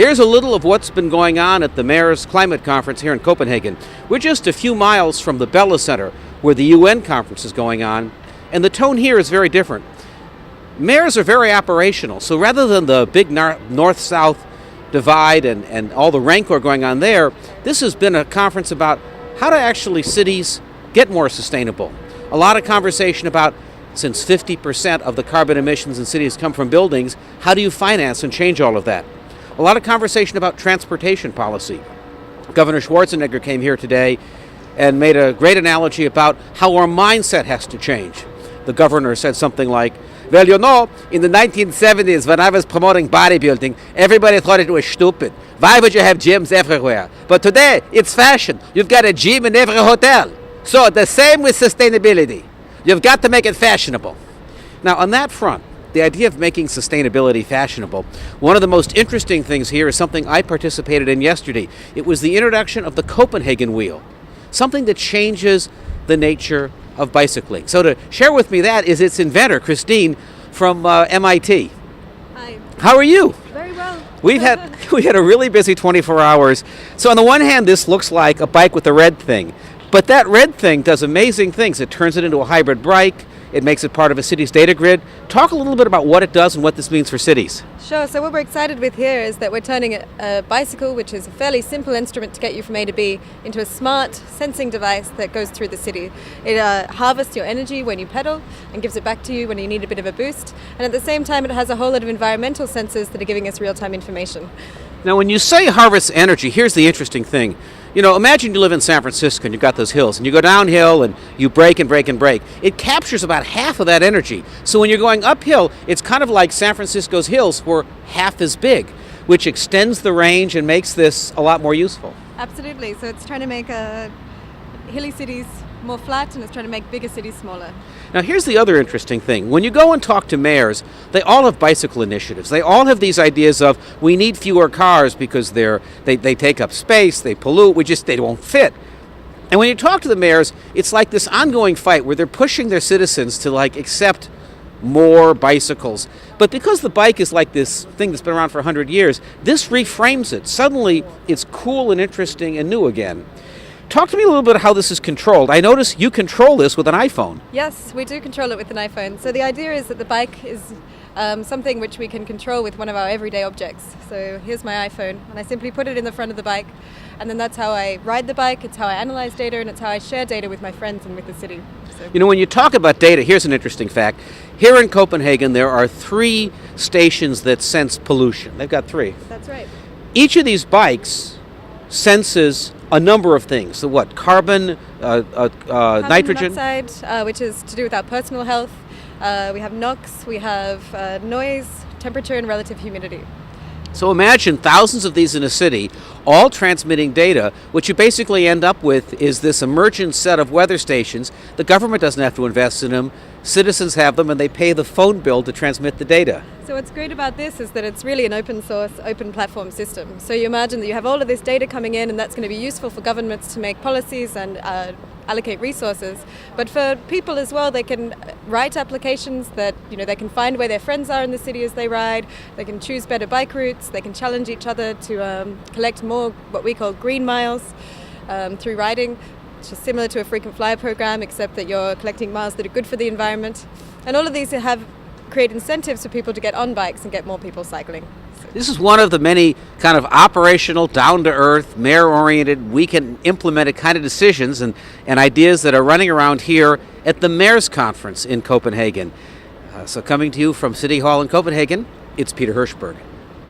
Here's a little of what's been going on at the Mayor's Climate Conference here in Copenhagen. We're just a few miles from the Bella Center, where the UN conference is going on, and the tone here is very different. Mayors are very operational, so rather than the big north-south divide and all the rancor going on there, this has been a conference about how to actually cities get more sustainable. A lot of conversation about, since 50% of the carbon emissions in cities come from buildings, how do you finance and change all of that? A lot of conversation about transportation policy. Governor Schwarzenegger came here today and made a great analogy about how our mindset has to change. The governor said something like, well, you know, in the 1970s, when I was promoting bodybuilding, everybody thought it was stupid. Why would you have gyms everywhere? But today, it's fashion. You've got a gym in every hotel. So the same with sustainability. You've got to make it fashionable. Now, on that front, the idea of making sustainability fashionable, one of the most interesting things here is something I participated in yesterday. It was the introduction of the Copenhagen wheel, something that changes the nature of bicycling. So to share with me that is its inventor, Christine from MIT. Hi. How are you? Very well. We had a really busy 24 hours. So on the one hand, this looks like a bike with a red thing. But that red thing does amazing things. It turns it into a hybrid bike. It makes it part of a city's data grid. Talk a little bit about what it does and what this means for cities. Sure. So what we're excited with here is that we're turning a bicycle, which is a fairly simple instrument to get you from A to B, into a smart sensing device that goes through the city. It harvests your energy when you pedal and gives it back to you when you need a bit of a boost. And at the same time, it has a whole lot of environmental sensors that are giving us real-time information. Now, when you say harvest energy, here's the interesting thing. You know, imagine you live in San Francisco and you've got those hills and you go downhill and you brake and brake and brake. It captures about half of that energy. So when you're going uphill, it's kind of like San Francisco's hills were half as big, which extends the range and makes this a lot more useful. Absolutely. So it's trying to make hilly cities more flat, and it's trying to make bigger cities smaller. Now, here's the other interesting thing. When you go and talk to mayors, they all have bicycle initiatives. They all have these ideas of, we need fewer cars because they take up space, they pollute, they won't fit. And when you talk to the mayors, it's like this ongoing fight where they're pushing their citizens to accept more bicycles. But because the bike is like this thing that's been around for 100 years, this reframes it. Suddenly, it's cool and interesting and new again. Talk to me a little bit how this is controlled. I notice you control this with an iPhone. Yes, we do control it with an iPhone. So the idea is that the bike is something which we can control with one of our everyday objects. So here's my iPhone, and I simply put it in the front of the bike, and then that's how I ride the bike, it's how I analyze data, and it's how I share data with my friends and with the city. So. You know, when you talk about data, here's an interesting fact. Here in Copenhagen, there are 3 stations that sense pollution. They've got 3. That's right. Each of these bikes senses a number of things. So what? Carbon, nitrogen? Monoxide, which is to do with our personal health. We have NOx, we have noise, temperature, and relative humidity. So imagine thousands of these in a city, all transmitting data. What you basically end up with is this emergent set of weather stations. The government doesn't have to invest in them. Citizens have them, and they pay the phone bill to transmit the data. So what's great about this is that it's really an open source, open platform system. So you imagine that you have all of this data coming in, and that's going to be useful for governments to make policies and allocate resources. But for people as well, they can write applications that, they can find where their friends are in the city as they ride. They can choose better bike routes. They can challenge each other to collect more what we call green miles through riding, which is similar to a frequent flyer program, except that you're collecting miles that are good for the environment. And all of these create incentives for people to get on bikes and get more people cycling. This is one of the many kind of operational, down-to-earth, mayor-oriented, we can implement it kind of decisions and ideas that are running around here at the Mayor's Conference in Copenhagen. So coming to you from City Hall in Copenhagen, it's Peter Hirschberg.